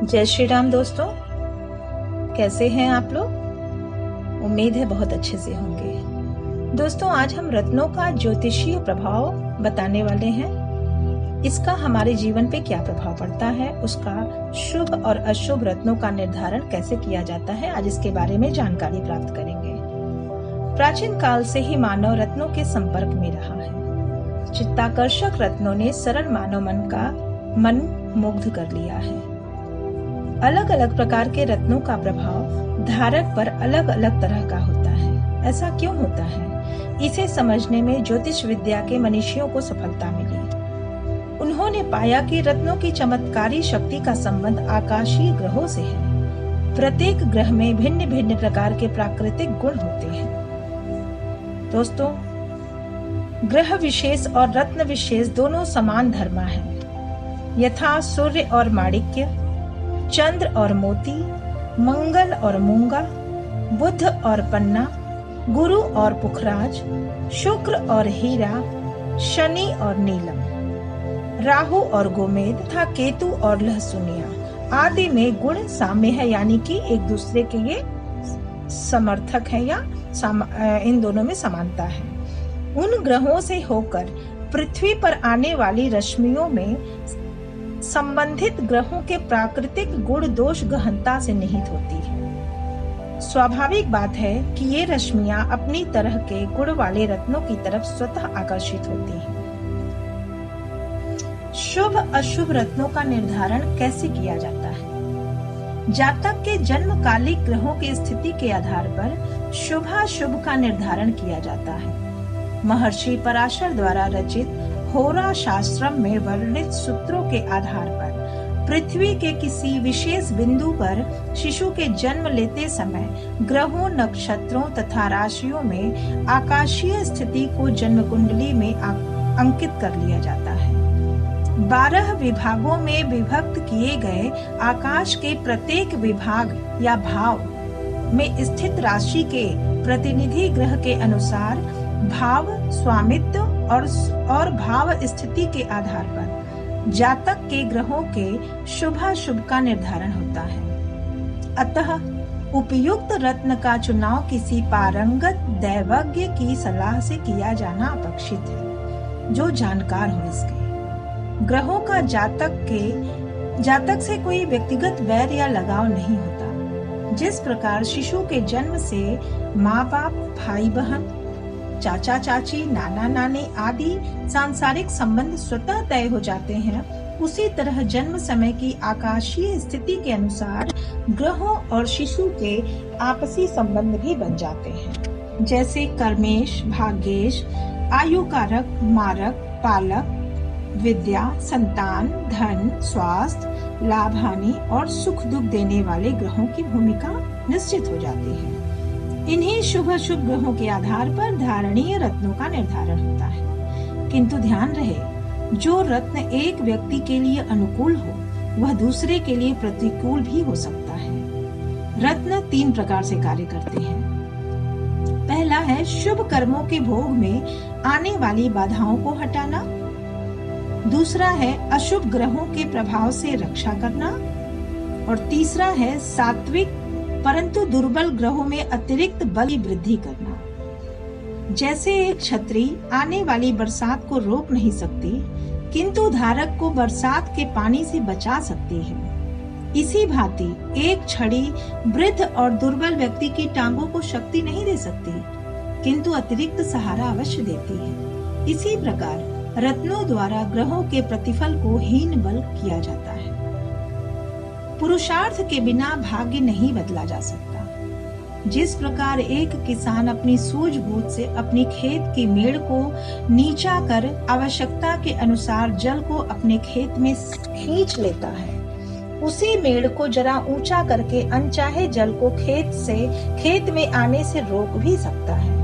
जय श्री राम दोस्तों, कैसे हैं आप लोग। उम्मीद है बहुत अच्छे से होंगे। दोस्तों, आज हम रत्नों का ज्योतिषीय प्रभाव बताने वाले हैं। इसका हमारे जीवन पे क्या प्रभाव पड़ता है, उसका शुभ और अशुभ रत्नों का निर्धारण कैसे किया जाता है, आज इसके बारे में जानकारी प्राप्त करेंगे। प्राचीन काल से ही मानव रत्नों के संपर्क में रहा है। चित्ताकर्षक रत्नों ने सरल मानव मन मुग्ध कर लिया है। अलग अलग प्रकार के रत्नों का प्रभाव धारक पर अलग अलग तरह का होता है। ऐसा क्यों होता है, इसे समझने में ज्योतिष विद्या के मनीषियों को सफलता मिली। उन्होंने पाया कि रत्नों की चमत्कारी शक्ति का संबंध आकाशीय ग्रहों से है। प्रत्येक ग्रह में भिन्न भिन्न प्रकार के प्राकृतिक गुण होते हैं। दोस्तों, ग्रह विशेष और रत्न विशेष दोनों समान धर्मा है। यथा सूर्य और माणिक्य, चंद्र और मोती, मंगल और मूंगा, बुध और पन्ना, गुरु और पुखराज, शुक्र और हीरा, शनि और नीलम, राहु और गोमेद तथा केतु और लहसुनिया आदि में गुण साम्य है, यानी कि एक दूसरे के ये समर्थक है या इन दोनों में समानता है। उन ग्रहों से होकर पृथ्वी पर आने वाली रश्मियों में संबंधित ग्रहों के प्राकृतिक गुण दोष गहनता से निहित होती है। स्वाभाविक बात है कि ये रश्मियां अपनी तरह के गुण वाले रत्नों की तरफ स्वतः आकर्षित होती हैं। शुभ अशुभ रत्नों का निर्धारण कैसे किया जाता है। जातक के जन्मकालिक ग्रहों की स्थिति के आधार पर शुभाशुभ का निर्धारण किया जाता है। महर्षि पराशर द्वारा रचित होरा शास्त्रम में वर्णित सूत्रों के आधार पर पृथ्वी के किसी विशेष बिंदु पर शिशु के जन्म लेते समय ग्रहों, नक्षत्रों तथा राशियों में आकाशीय स्थिति को जन्म कुंडली में अंकित कर लिया जाता है। 12 विभागों में विभक्त किए गए आकाश के प्रत्येक विभाग या भाव में स्थित राशि के प्रतिनिधि ग्रह के अनुसार भाव, स्वामित्व और भाव स्थिति के आधार पर जातक के ग्रहों के शुभाशुभ का निर्धारण होता है। अतः उपयुक्त रत्न का चुनाव किसी पारंगत दैवज्ञ की सलाह से किया जाना अपेक्षित है, जो जानकार हो इसके। ग्रहों का जातक से कोई व्यक्तिगत वैर या लगाव नहीं होता। जिस प्रकार शिशु के जन्म से माँ बाप, भाई बहन, चाचा चाची, नाना नानी आदि सांसारिक संबंध स्वतः तय हो जाते हैं, उसी तरह जन्म समय की आकाशीय स्थिति के अनुसार ग्रहों और शिशु के आपसी संबंध भी बन जाते हैं। जैसे कर्मेश, भाग्येश, आयु कारक, मारक, पालक, विद्या, संतान, धन, स्वास्थ्य, लाभ हानि और सुख दुख देने वाले ग्रहों की भूमिका निश्चित हो जाती है। इन्हीं शुभ अशुभ ग्रहों के आधार पर धारणीय रत्नों का निर्धारण होता है। किंतु ध्यान रहे, जो रत्न एक व्यक्ति के लिए अनुकूल हो वह दूसरे के लिए प्रतिकूल भी हो सकता है। रत्न 3 प्रकार से कार्य करते हैं। पहला है शुभ कर्मों के भोग में आने वाली बाधाओं को हटाना। दूसरा है अशुभ ग्रहों के प्रभाव से रक्षा करना। और तीसरा है सात्विक परंतु दुर्बल ग्रहों में अतिरिक्त बल की वृद्धि करना। जैसे एक छतरी आने वाली बरसात को रोक नहीं सकती, किंतु धारक को बरसात के पानी से बचा सकती है, इसी भांति एक छड़ी वृद्ध और दुर्बल व्यक्ति की टांगों को शक्ति नहीं दे सकती, किंतु अतिरिक्त सहारा अवश्य देती है। इसी प्रकार रत्नों द्वारा ग्रहों के प्रतिफल को हीन बल किया जाता है। पुरुषार्थ के बिना भाग्य नहीं बदला जा सकता। जिस प्रकार एक किसान अपनी सूझबूझ से अपनी खेत की मेड़ को नीचा कर आवश्यकता के अनुसार जल को अपने खेत में खींच लेता है, उसी मेड़ को जरा ऊंचा करके अनचाहे जल को खेत में आने से रोक भी सकता है।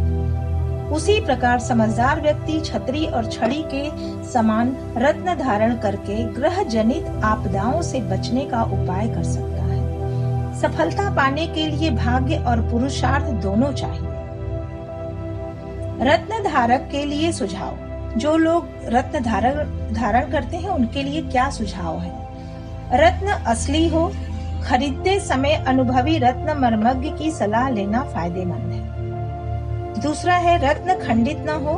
उसी प्रकार समझदार व्यक्ति छतरी और छड़ी के समान रत्न धारण करके ग्रह जनित आपदाओं से बचने का उपाय कर सकता है। सफलता पाने के लिए भाग्य और पुरुषार्थ दोनों चाहिए। रत्न धारक के लिए सुझाव। जो लोग रत्न धारण करते हैं उनके लिए क्या सुझाव है। रत्न असली हो, खरीदते समय अनुभवी रत्न मर्मज्ञ की सलाह लेना फायदेमंद है। दूसरा है रत्न खंडित न हो।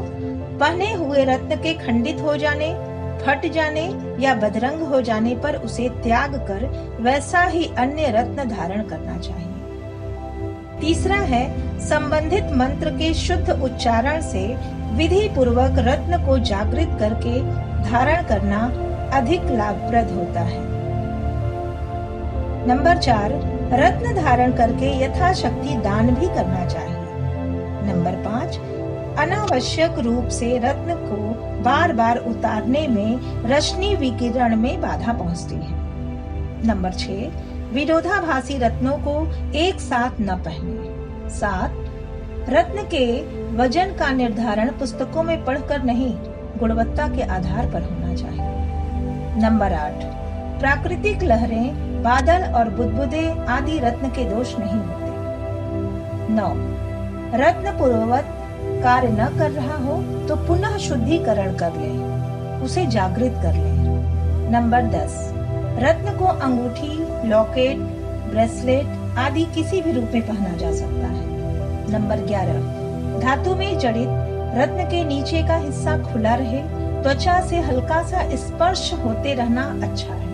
पहने हुए रत्न के खंडित हो जाने, फट जाने या बदरंग हो जाने पर उसे त्याग कर वैसा ही अन्य रत्न धारण करना चाहिए। तीसरा है संबंधित मंत्र के शुद्ध उच्चारण से विधि पूर्वक रत्न को जागृत करके धारण करना अधिक लाभप्रद होता है। नंबर 4, रत्न धारण करके यथाशक्ति दान भी करना चाहिए। नंबर 5, अनावश्यक रूप से रत्न को बार बार उतारने में रश्मि विकिरण में बाधा पहुंचती है। नंबर 6, विरोधाभासी रत्नों को एक साथ न पहने। 7, रत्न के वजन का निर्धारण पुस्तकों में पढ़कर नहीं, गुणवत्ता के आधार पर होना चाहिए। नंबर 8, प्राकृतिक लहरें, बादल और बुदबुदे आदि रत्न के दोष नहीं होते। 9, रत्न पूर्ववत कार्य न कर रहा हो तो पुनः शुद्धिकरण कर लें, उसे जागृत कर लें। नंबर 10, रत्न को अंगूठी, लॉकेट, ब्रेसलेट आदि किसी भी रूप में पहना जा सकता है। नंबर 11, धातु में जड़ित रत्न के नीचे का हिस्सा खुला रहे, त्वचा से हल्का सा स्पर्श होते रहना अच्छा है।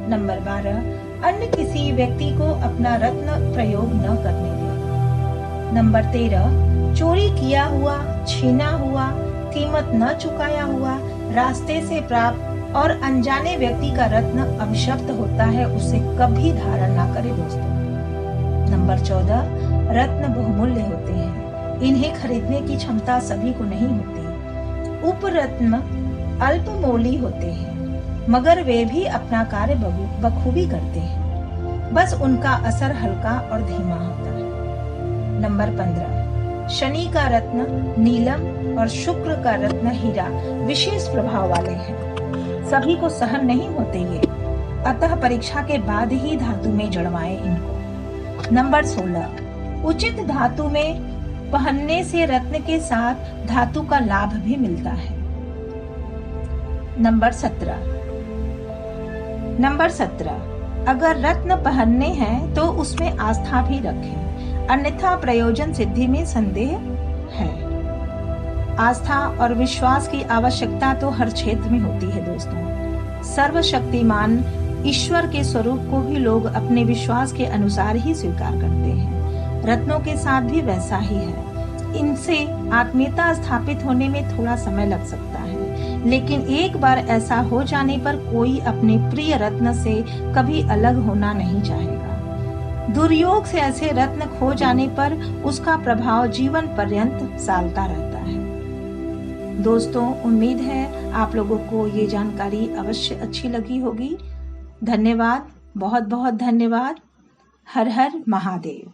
नंबर 12, अन्य किसी व्यक्ति को अपना रत्न प्रयोग न करने दें। नंबर 13, चोरी किया हुआ, छीना हुआ, कीमत न चुकाया हुआ, रास्ते से प्राप्त और अनजाने व्यक्ति का रत्न अभिशप्त होता है, उसे कभी धारण ना करें दोस्तों। नंबर 14, रत्न बहुमूल्य होते हैं, इन्हें खरीदने की क्षमता सभी को नहीं होती। उपरत्न अल्पमूल्य होते हैं, मगर वे भी अपना कार्य बखूबी करते हैं, बस उनका असर हल्का और धीमा होता है। नंबर 15, शनि का रत्न नीलम और शुक्र का रत्न हीरा विशेष प्रभाव वाले हैं, सभी को सहन नहीं होते ये, अतः परीक्षा के बाद ही धातु में जड़वाएं इनको। नंबर 16, उचित धातु में पहनने से रत्न के साथ धातु का लाभ भी मिलता है। नंबर 17, अगर रत्न पहनने हैं तो उसमें आस्था भी रखें, अन्यथा प्रयोजन सिद्धि में संदेह है। आस्था और विश्वास की आवश्यकता तो हर क्षेत्र में होती है दोस्तों। सर्वशक्तिमान ईश्वर के स्वरूप को भी लोग अपने विश्वास के अनुसार ही स्वीकार करते हैं। रत्नों के साथ भी वैसा ही है। इनसे आत्मीयता स्थापित होने में थोड़ा समय लग सकता है, लेकिन एक बार ऐसा हो जाने पर कोई अपने प्रिय रत्न से कभी अलग होना नहीं चाहेगा। दुर्योग से ऐसे रत्न खो जाने पर उसका प्रभाव जीवन पर्यंत सालता रहता है। दोस्तों, उम्मीद है आप लोगों को ये जानकारी अवश्य अच्छी लगी होगी। धन्यवाद, बहुत बहुत धन्यवाद। हर हर महादेव।